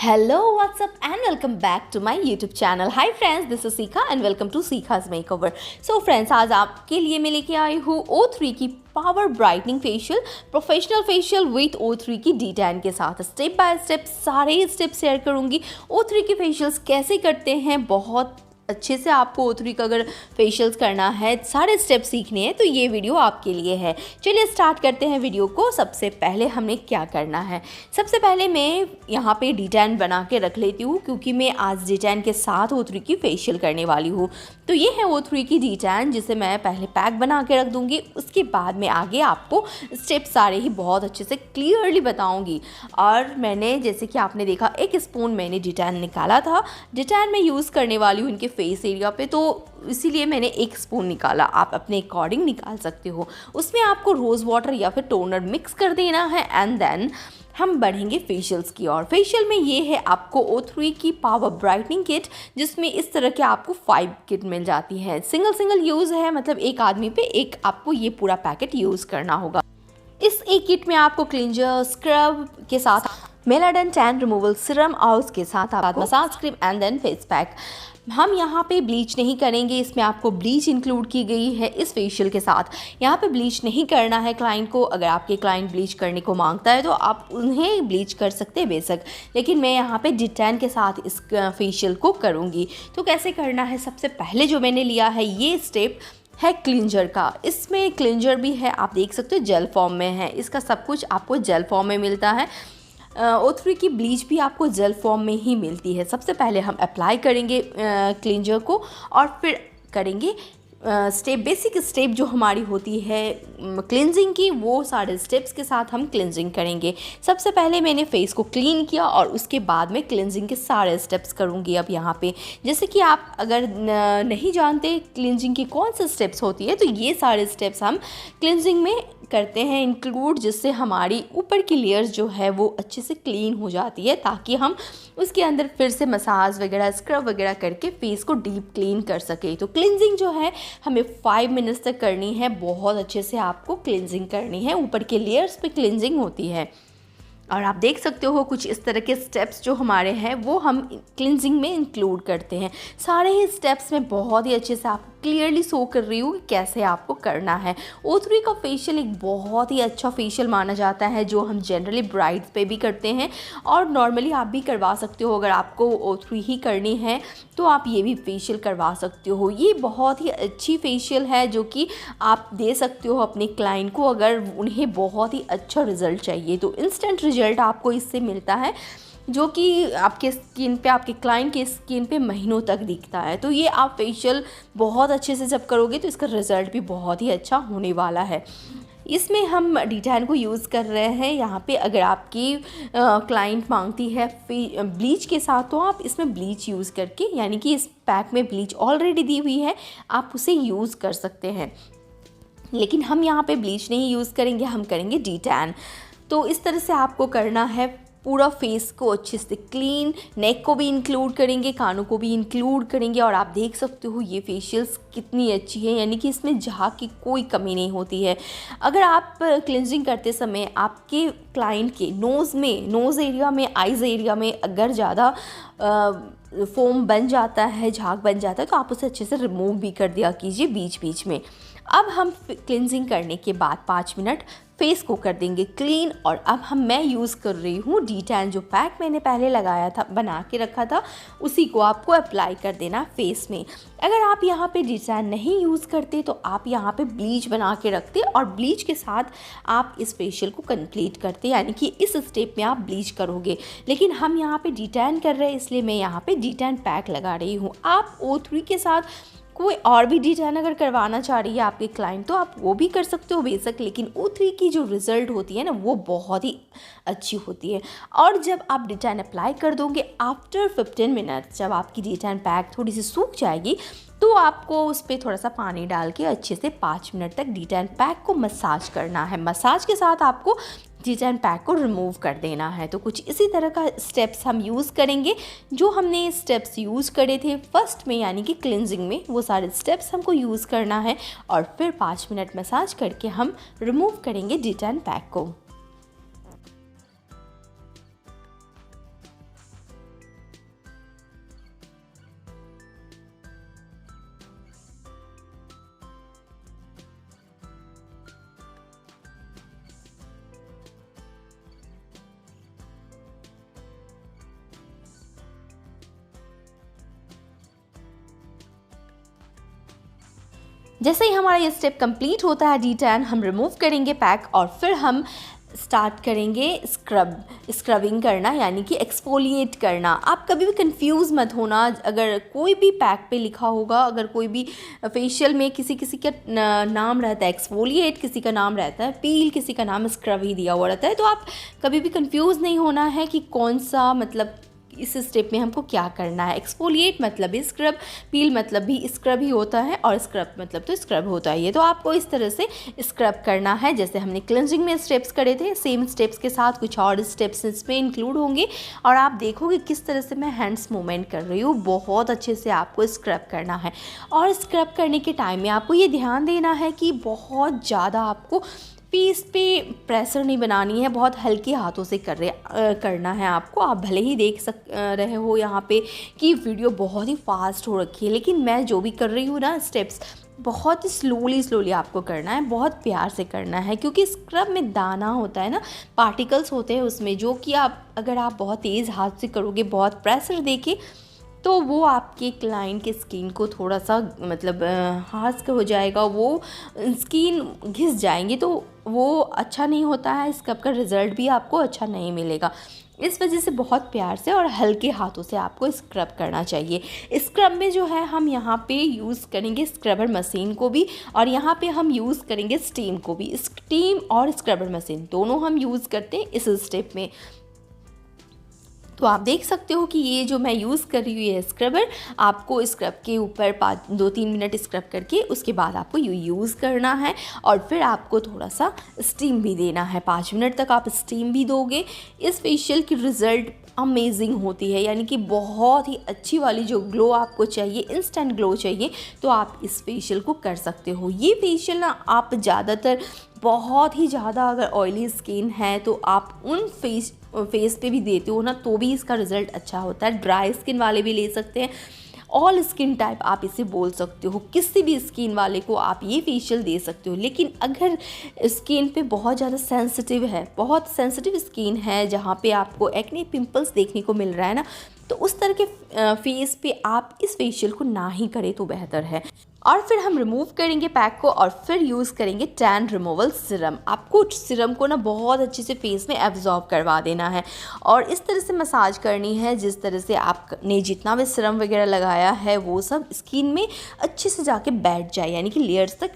Hello, what's up and welcome back to my YouTube channel. Hi friends, this is Sikha and welcome to Sikha's Makeover. So friends, आज आपके लिए मैं लेके आई हूँ O3 की power brightening facial, professional facial with O3 की D10 के साथ। स्टेप बाय स्टेप सारे स्टेप शेयर करूँगी। O3 की फेशियल्स कैसे करते हैं, बहुत अच्छे से आपको O3 का अगर फेशियल्स करना है, सारे स्टेप सीखने हैं तो ये वीडियो आपके लिए है। चलिए स्टार्ट करते हैं वीडियो को। सबसे पहले हमें क्या करना है, सबसे पहले मैं यहाँ पे D10 बना के रख लेती हूँ क्योंकि मैं आज D10 के साथ O3 की फेशियल करने वाली हूँ। तो ये है O3 की D10 जिसे मैं पहले पैक बना के रख दूँगी। उसके बाद मैं आगे आपको स्टेप सारे ही बहुत अच्छे से क्लियरली बताऊँगी। और मैंने जैसे कि आपने देखा 1 स्पून मैंने D10 निकाला था। D10 मैं यूज़ करने वाली हूँ इनके फेस एरिया पे, तो इसीलिए मैंने 1 स्पून निकाला। आप अपने अकॉर्डिंग निकाल सकते हो। उसमें आपको रोज़ वाटर या फिर टोनर मिक्स कर देना है एंड देन हम बढ़ेंगे फेशियल्स की ओर। फेशियल में ये है आपको O3 की पावर ब्राइटनिंग किट, जिसमें इस तरह के आपको 5 किट मिल जाती है। सिंगल यूज़ है, मतलब एक आदमी पे एक आपको ये पूरा पैकेट यूज़ करना होगा। इस एक किट में आपको क्लींजर, स्क्रब के साथ मेलाडन टैन रिमूवल सीरम और उसके साथ आपको massage cream and then face pack. हम यहाँ पे ब्लीच नहीं करेंगे, इसमें आपको ब्लीच इंक्लूड की गई है इस फेशियल के साथ। यहाँ पे ब्लीच नहीं करना है क्लाइंट को। अगर आपके क्लाइंट ब्लीच करने को मांगता है तो आप उन्हें ब्लीच कर सकते हैं बेशक, लेकिन मैं यहाँ पे D10 के साथ इस फेशियल को करूँगी। तो कैसे करना है, सबसे पहले जो मैंने लिया है ये स्टेप है क्लिंजर का। इसमें क्लिंजर भी है, आप देख सकते हो जेल फॉर्म में है। इसका सब कुछ आपको जेल फॉर्म में मिलता है। O3 की ब्लीच भी आपको जेल फॉर्म में ही मिलती है। सबसे पहले हम अप्लाई करेंगे क्लिंजर को और फिर करेंगे बेसिक स्टेप जो हमारी होती है क्लिनजिंग की, वो सारे स्टेप्स के साथ हम क्लिनजिंग करेंगे। सबसे पहले मैंने फेस को क्लीन किया और उसके बाद में क्लिनजिंग के सारे स्टेप्स करूँगी। अब यहाँ पे जैसे कि आप अगर नहीं जानते क्लिनजिंग की कौन से स्टेप्स होती है, तो ये सारे स्टेप्स हम क्लिनजिंग में करते हैं इंक्लूड, जिससे हमारी ऊपर की लेयर्स जो है वो अच्छे से क्लीन हो जाती है, ताकि हम उसके अंदर फिर से मसाज वगैरह, स्क्रब वगैरह करके फेस को डीप क्लीन कर सके। तो क्लिनजिंग जो है हमें 5 मिनट्स तक करनी है। बहुत अच्छे से आपको क्लिनजिंग करनी है, ऊपर के लेयर्स पे क्लिनजिंग होती है। और आप देख सकते हो कुछ इस तरह के स्टेप्स जो हमारे हैं वो हम क्लिनजिंग में इंक्लूड करते हैं। सारे ही स्टेप्स में बहुत ही अच्छे से आपको क्लियरली शो कर रही हूँ कि कैसे आपको करना है। O3 का फेशियल एक बहुत ही अच्छा फेशियल माना जाता है, जो हम जनरली ब्राइड्स पे भी करते हैं और नॉर्मली आप भी करवा सकते हो। अगर आपको O3 ही करनी है तो आप ये भी फेशियल करवा सकते हो। ये बहुत ही अच्छी फेशियल है जो कि आप दे सकते हो अपने क्लाइंट को, अगर उन्हें बहुत ही अच्छा रिजल्ट चाहिए। तो इंस्टेंट रिजल्ट आपको इससे मिलता है, जो कि आपके स्किन पे, आपके क्लाइंट के स्किन पे महीनों तक दिखता है। तो ये आप फेशियल बहुत अच्छे से जब करोगे तो इसका रिज़ल्ट भी बहुत ही अच्छा होने वाला है। इसमें हम D10 को यूज़ कर रहे हैं। यहाँ पे अगर आपकी क्लाइंट मांगती है ब्लीच के साथ, तो आप इसमें ब्लीच यूज़ करके, यानी कि इस पैक में ब्लीच ऑलरेडी दी हुई है, आप उसे यूज़ कर सकते हैं। लेकिन हम यहाँ पे ब्लीच नहीं यूज़ करेंगे, हम करेंगे D10। तो इस तरह से आपको करना है। पूरा फेस को अच्छे से क्लीन, नेक को भी इंक्लूड करेंगे, कानों को भी इंक्लूड करेंगे। और आप देख सकते हो ये फेशियल्स कितनी अच्छी है, यानी कि इसमें झाग की कोई कमी नहीं होती है। अगर आप क्लिनजिंग करते समय आपके क्लाइंट के नोज़ एरिया में, आइज़ एरिया में अगर ज़्यादा फोम बन जाता है, झाग बन जाता है, तो आप उसे अच्छे से रिमूव भी कर दिया कीजिए बीच बीच में। अब हम क्लिनजिंग करने के बाद 5 मिनट फेस को कर देंगे क्लीन। और अब मैं यूज़ कर रही हूँ D10, जो पैक मैंने पहले लगाया था, बना के रखा था, उसी को आपको अप्लाई कर देना फेस में। अगर आप यहाँ पे D10 नहीं यूज़ करते तो आप यहाँ पे ब्लीच बना के रखते और ब्लीच के साथ आप इस फेशियल को कंप्लीट करते, यानी कि इस स्टेप में आप ब्लीच करोगे। लेकिन हम यहाँ पे D10 कर रहे हैं, इसलिए मैं यहाँ पे D10 पैक लगा रही हूँ। आप O3 के साथ कोई और भी D10 अगर करवाना चाह रही है आपके क्लाइंट, तो आप वो भी कर सकते हो बेशक, लेकिन O3 की जो रिज़ल्ट होती है ना, वो बहुत ही अच्छी होती है। और जब आप D10 अप्लाई कर दोगे आफ्टर 15 मिनट्स, जब आपकी D10 पैक थोड़ी सी सूख जाएगी, तो आपको उस पर थोड़ा सा पानी डाल के अच्छे से 5 मिनट तक D10 पैक को मसाज करना है। मसाज के साथ आपको D10 पैक को रिमूव कर देना है। तो कुछ इसी तरह का स्टेप्स हम यूज़ करेंगे जो हमने स्टेप्स यूज़ करे थे फर्स्ट में, यानी कि क्लिनजिंग में। वो सारे स्टेप्स हमको यूज़ करना है और फिर 5 मिनट मसाज करके हम रिमूव करेंगे D10 पैक को। जैसे ही हमारा ये स्टेप कंप्लीट होता है D10, हम रिमूव करेंगे पैक और फिर हम स्टार्ट करेंगे स्क्रबिंग करना, यानी कि एक्सफोलिएट करना। आप कभी भी कंफ्यूज मत होना, अगर कोई भी पैक पे लिखा होगा, अगर कोई भी फेशियल में किसी का नाम रहता है एक्सफोलिएट, किसी का नाम रहता है पील, किसी का नाम स्क्रब ही दिया हुआ रहता है, तो आप कभी भी कंफ्यूज नहीं होना है कि कौन सा मतलब इस स्टेप में हमको क्या करना है। एक्सफोलिएट मतलब भी स्क्रब, पील मतलब भी स्क्रब ही होता है, और स्क्रब मतलब तो स्क्रब होता है। ये तो आपको इस तरह से स्क्रब करना है जैसे हमने क्लेंजिंग में स्टेप्स करे थे, सेम स्टेप्स के साथ कुछ और स्टेप्स इसमें इंक्लूड होंगे। और आप देखोगे किस तरह से मैं हैंड्स मूवमेंट कर रही हूँ, बहुत अच्छे से आपको स्क्रब करना है। और स्क्रब करने के टाइम में आपको ये ध्यान देना है कि बहुत ज़्यादा आपको फेस पे प्रेशर नहीं बनानी है, बहुत हल्के हाथों से करना है आपको। आप भले ही देख रहे हो यहाँ पे कि वीडियो बहुत ही फास्ट हो रखी है, लेकिन मैं जो भी कर रही हूँ ना स्टेप्स, बहुत ही स्लोली आपको करना है, बहुत प्यार से करना है, क्योंकि स्क्रब में दाना होता है ना, पार्टिकल्स होते हैं उसमें, जो कि अगर आप बहुत तेज़ हाथ से करोगे, बहुत प्रेशर देके, तो वो आपके क्लाइंट के स्किन को थोड़ा सा मतलब हार्श हो जाएगा, वो स्किन घिस जाएंगी, तो वो अच्छा नहीं होता है। स्क्रब का रिज़ल्ट भी आपको अच्छा नहीं मिलेगा। इस वजह से बहुत प्यार से और हल्के हाथों से आपको स्क्रब करना चाहिए। स्क्रब में जो है हम यहाँ पे यूज़ करेंगे स्क्रबर मशीन को भी, और यहाँ पे हम यूज़ करेंगे स्टीम को भी। स्टीम और स्क्रबर मशीन दोनों हम यूज़ करते हैं इस स्टेप में। तो आप देख सकते हो कि ये जो मैं यूज़ कर रही हूँ ये स्क्रबर, आपको स्क्रब के ऊपर 2-3 मिनट स्क्रब करके उसके बाद आपको यूज़ करना है, और फिर आपको थोड़ा सा स्टीम भी देना है। 5 मिनट तक आप स्टीम भी दोगे। इस फेशियल की रिज़ल्ट अमेजिंग होती है, यानी कि बहुत ही अच्छी वाली जो ग्लो आपको चाहिए, इंस्टेंट ग्लो चाहिए, तो आप इस फेशियल को कर सकते हो। ये फेशियल ना आप ज़्यादातर बहुत ही ज़्यादा अगर ऑयली स्किन है तो आप उन फेस पे भी देते हो ना, तो भी इसका रिज़ल्ट अच्छा होता है। ड्राई स्किन वाले भी ले सकते हैं, ऑल स्किन टाइप आप इसे बोल सकते हो, किसी भी स्किन वाले को आप ये फेशियल दे सकते हो। लेकिन अगर स्किन पे बहुत ज़्यादा सेंसिटिव है, बहुत सेंसिटिव स्किन है, जहाँ पे आपको एक्ने पिंपल्स देखने को मिल रहा है ना, तो उस तरह के फेस पे आप इस फेशियल को ना ही करें तो बेहतर है। और फिर हम रिमूव करेंगे पैक को और फिर यूज़ करेंगे टैन रिमूवल सिरम। आपको सिरम को ना बहुत अच्छे से फेस में एब्जॉर्ब करवा देना है, और इस तरह से मसाज करनी है जिस तरह से आपने जितना भी सिरम वगैरह लगाया है वो सब स्किन में अच्छे से जाके बैठ जाए, यानी कि लेयर्स तक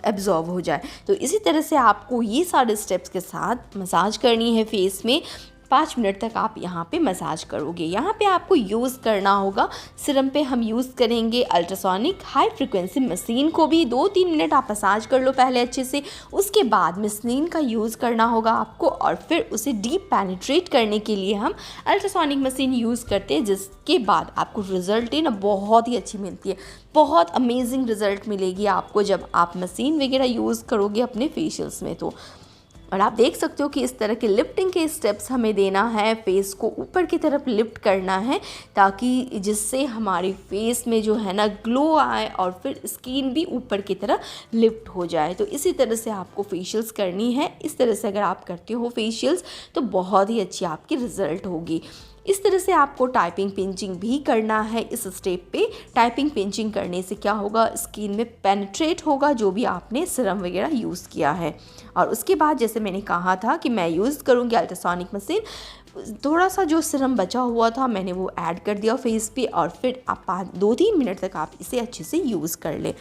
एब्जॉर्ब हो जाए। तो इसी तरह से आपको ये सारे स्टेप्स के साथ मसाज करनी है फेस में। 5 मिनट तक आप यहाँ पे मसाज करोगे। यहाँ पे आपको यूज़ करना होगा सिरम पे हम यूज़ करेंगे अल्ट्रासोनिक हाई फ्रिक्वेंसी मशीन को भी। 2-3 मिनट आप मसाज कर लो पहले अच्छे से, उसके बाद मशीन का यूज़ करना होगा आपको, और फिर उसे डीप पेनिट्रेट करने के लिए हम अल्ट्रासोनिक मशीन यूज़ करते हैं, जिसके बाद आपको रिज़ल्ट ना बहुत ही अच्छी मिलती है। बहुत अमेजिंग रिज़ल्ट मिलेगी आपको जब आप मशीन वगैरह यूज़ करोगे अपने फेशियल्स में। तो और आप देख सकते हो कि इस तरह के लिफ्टिंग के स्टेप्स हमें देना है, फेस को ऊपर की तरफ लिफ्ट करना है, ताकि जिससे हमारे फेस में जो है ना ग्लो आए और फिर स्किन भी ऊपर की तरफ लिफ्ट हो जाए। तो इसी तरह से आपको फेशियल्स करनी है। इस तरह से अगर आप करते हो फेशियल्स तो बहुत ही अच्छी आपकी रिज़ल्ट होगी। इस तरह से आपको टाइपिंग पिंचिंग भी करना है इस स्टेप पे। टाइपिंग पिंचिंग करने से क्या होगा, स्किन में पेनिट्रेट होगा जो भी आपने सिरम वगैरह यूज़ किया है। और उसके बाद जैसे मैंने कहा था कि मैं यूज़ करूँगी अल्ट्रासोनिक मशीन, थोड़ा सा जो सिरम बचा हुआ था मैंने वो ऐड कर दिया फेस पे, और फिर आप 2-3 मिनट तक आप इसे अच्छे से यूज़ कर लें।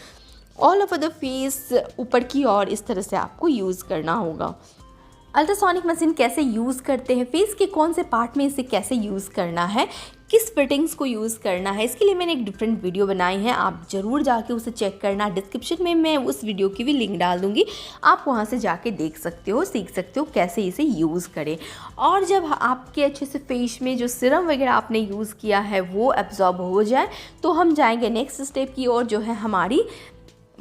ऑल ओवर द फेस ऊपर की ओर इस तरह से आपको यूज़ करना होगा। अल्ट्रासोनिक मशीन कैसे यूज़ करते हैं, फेस के कौन से पार्ट में इसे कैसे यूज़ करना है, किस फिटिंग्स को यूज़ करना है, इसके लिए मैंने एक डिफरेंट वीडियो बनाई है, आप ज़रूर जाके उसे चेक करना। डिस्क्रिप्शन में मैं उस वीडियो की भी लिंक डाल दूँगी, आप वहाँ से जाके देख सकते हो, सीख सकते हो कैसे इसे यूज़ करें। और जब आपके अच्छे से फेस में जो सिरम वगैरह आपने यूज़ किया है वो एब्जॉर्ब हो जाए, तो हम जाएंगे नेक्स्ट स्टेप की ओर, जो है हमारी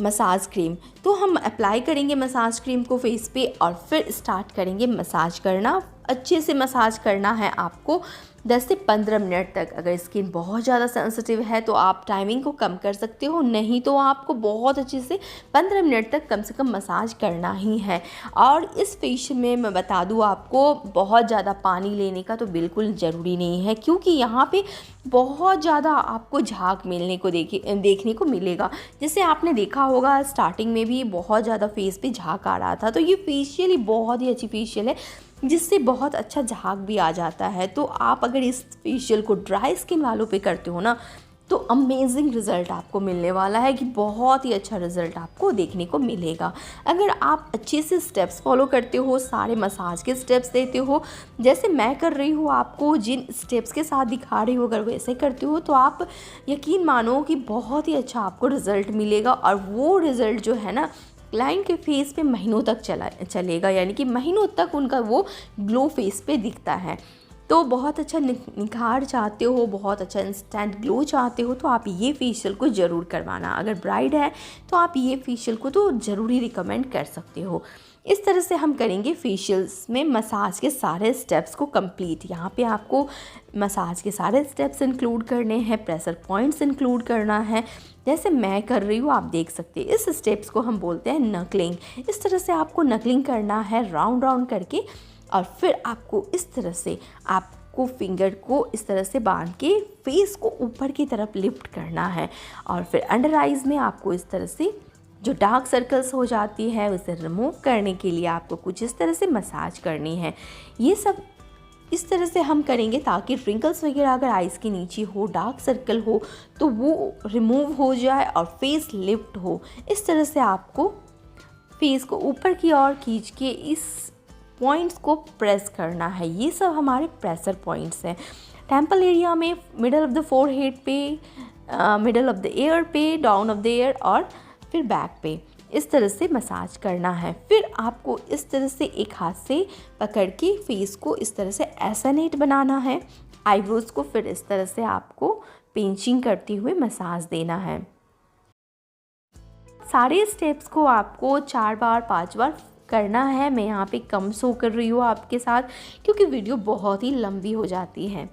मसाज क्रीम। तो हम अप्लाई करेंगे मसाज क्रीम को फेस पे और फिर स्टार्ट करेंगे मसाज करना। अच्छे से मसाज करना है आपको 10 से 15 मिनट तक। अगर स्किन बहुत ज़्यादा सेंसिटिव है तो आप टाइमिंग को कम कर सकते हो, नहीं तो आपको बहुत अच्छे से 15 मिनट तक कम से कम मसाज करना ही है। और इस फेशियल में मैं बता दूँ आपको, बहुत ज़्यादा पानी लेने का तो बिल्कुल ज़रूरी नहीं है, क्योंकि यहाँ पे बहुत ज़्यादा आपको झाग देखने को मिलेगा। जैसे आपने देखा होगा स्टार्टिंग में भी बहुत ज़्यादा फेस पे झाग आ रहा था। तो ये फेशियल ही बहुत ही अच्छी फेशियल है जिससे बहुत अच्छा झाग भी आ जाता है। तो आप अगर इस फेशियल को ड्राई स्किन वालों पे करते हो ना, तो अमेजिंग रिज़ल्ट आपको मिलने वाला है कि बहुत ही अच्छा रिज़ल्ट आपको देखने को मिलेगा। अगर आप अच्छे से स्टेप्स फॉलो करते हो, सारे मसाज के स्टेप्स देते हो जैसे मैं कर रही हूँ, आपको जिन स्टेप्स के साथ दिखा रही हूँ, अगर वैसे करते हो तो आप यकीन मानो कि बहुत ही अच्छा आपको रिज़ल्ट मिलेगा। और वो रिज़ल्ट जो है ना, क्लाइंट के फेस पे महीनों तक चलेगा, यानी कि महीनों तक उनका वो ग्लो फेस पे दिखता है। तो बहुत अच्छा निखार चाहते हो, बहुत अच्छा इंस्टेंट ग्लो चाहते हो, तो आप ये फेशियल को ज़रूर करवाना। अगर ब्राइड है तो आप ये फेशियल को तो ज़रूरी रिकमेंड कर सकते हो। इस तरह से हम करेंगे फेशियल्स में मसाज के सारे स्टेप्स को कंप्लीट। यहाँ पे आपको मसाज के सारे स्टेप्स इंक्लूड करने हैं, प्रेशर पॉइंट्स इंक्लूड करना है, जैसे मैं कर रही हूँ आप देख सकते हैं। इस स्टेप्स को हम बोलते हैं नकलिंग। इस तरह से आपको नकलिंग करना है राउंड राउंड करके, और फिर आपको इस तरह से आपको फिंगर को इस तरह से बांध के फेस को ऊपर की तरफ लिफ्ट करना है। और फिर अंडर आइज़ में आपको इस तरह से जो डार्क सर्कल्स हो जाती है उसे रिमूव करने के लिए आपको कुछ इस तरह से मसाज करनी है। ये सब इस तरह से हम करेंगे ताकि रिंकल्स वगैरह अगर आइज़ के नीचे हो, डार्क सर्कल हो, तो वो रिमूव हो जाए और फेस लिफ्ट हो। इस तरह से आपको फेस को ऊपर की ओर खींच के इस पॉइंट्स को प्रेस करना है। ये सब हमारे प्रेशर पॉइंट्स हैं। टेम्पल एरिया में, मिडल ऑफ द फोरहेड पे, मिडल ऑफ द ईयर पे, डाउन ऑफ द ईयर और फिर बैक पे इस तरह से मसाज करना है। फिर आपको इस तरह से एक हाथ से पकड़ के फेस को इस तरह से एसनेट बनाना है। आईब्रोज़ को फिर इस तरह से आपको पिंचिंग करते हुए मसाज देना है। सारे स्टेप्स को आपको 4 बार 5 बार करना है। मैं यहाँ पे कम शो कर रही हूँ आपके साथ, क्योंकि वीडियो बहुत ही लंबी हो जाती है।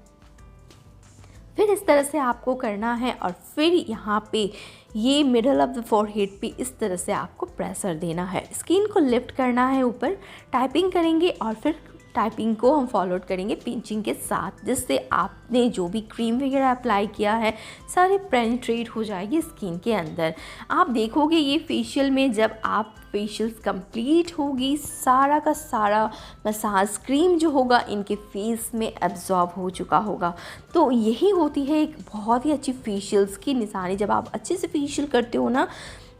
फिर इस तरह से आपको करना है और फिर यहाँ पे ये मिडल ऑफ द फोरहेड पे इस तरह से आपको प्रेशर देना है। स्किन को लिफ्ट करना है ऊपर, टाइपिंग करेंगे और फिर टाइपिंग को हम फॉलो करेंगे पिंचिंग के साथ, जिससे आपने जो भी क्रीम वगैरह अप्लाई किया है सारे पेनिट्रेट हो जाएगी स्किन के अंदर। आप देखोगे ये फेशियल में जब आप फेशियल्स कंप्लीट होगी, सारा का सारा मसाज क्रीम जो होगा इनके फेस में एब्जॉर्ब हो चुका होगा। तो यही होती है एक बहुत ही अच्छी फेशियल्स की निशानी। जब आप अच्छे से फेशियल करते हो ना,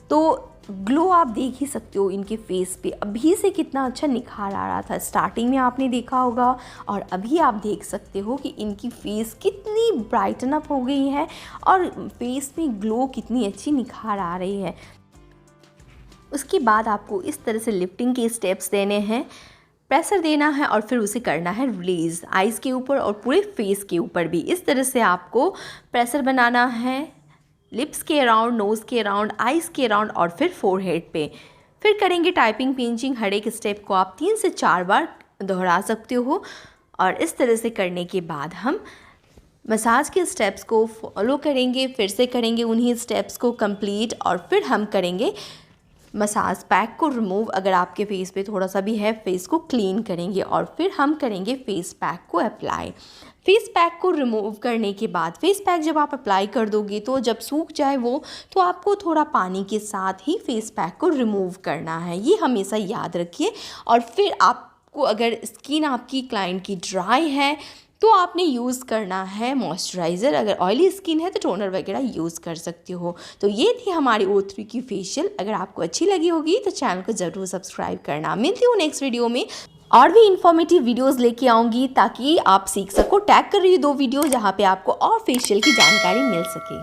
तो ग्लो आप देख ही सकते हो इनके फेस पे। अभी से कितना अच्छा निखार आ रहा था, स्टार्टिंग में आपने देखा होगा, और अभी आप देख सकते हो कि इनकी फेस कितनी ब्राइटन अप हो गई है और फेस में ग्लो कितनी अच्छी निखार आ रही है। उसके बाद आपको इस तरह से लिफ्टिंग के स्टेप्स देने हैं, प्रेशर देना है और फिर उसे करना है रिलीज़ आइज़ के ऊपर और पूरे फेस के ऊपर भी। इस तरह से आपको प्रेशर बनाना है लिप्स के अराउंड, नोज़ के अराउंड, आइज़ के अराउंड और फिर फोरहेड पे। फिर करेंगे टाइपिंग पिंचिंग। हर एक स्टेप को आप 3 से 4 बार दोहरा सकते हो। और इस तरह से करने के बाद हम मसाज के स्टेप्स को फॉलो करेंगे, फिर से करेंगे उन्हीं स्टेप्स को कंप्लीट, और फिर हम करेंगे मसाज पैक को रिमूव। अगर आपके फेस पे थोड़ा सा भी है, फेस को क्लीन करेंगे और फिर हम करेंगे फेस पैक को अप्लाई। फेस पैक को रिमूव करने के बाद, फेस पैक जब आप अप्लाई कर दोगे तो जब सूख जाए वो, तो आपको थोड़ा पानी के साथ ही फेस पैक को रिमूव करना है, ये हमेशा याद रखिए। और फिर आपको अगर स्किन आपकी क्लाइंट की ड्राई है तो आपने यूज़ करना है मॉइस्चराइज़र। अगर ऑयली स्किन है तो टोनर वगैरह यूज़ कर सकते हो। तो ये थी हमारी O3 की फेशियल। अगर आपको अच्छी लगी होगी तो चैनल को ज़रूर सब्सक्राइब करना। मिलती हूँ नेक्स्ट वीडियो में, और भी इन्फॉर्मेटिव वीडियोस लेके आऊँगी ताकि आप सीख सको। टैग कर रही हूँ 2 वीडियो जहाँ पे आपको और फेशियल की जानकारी मिल सके।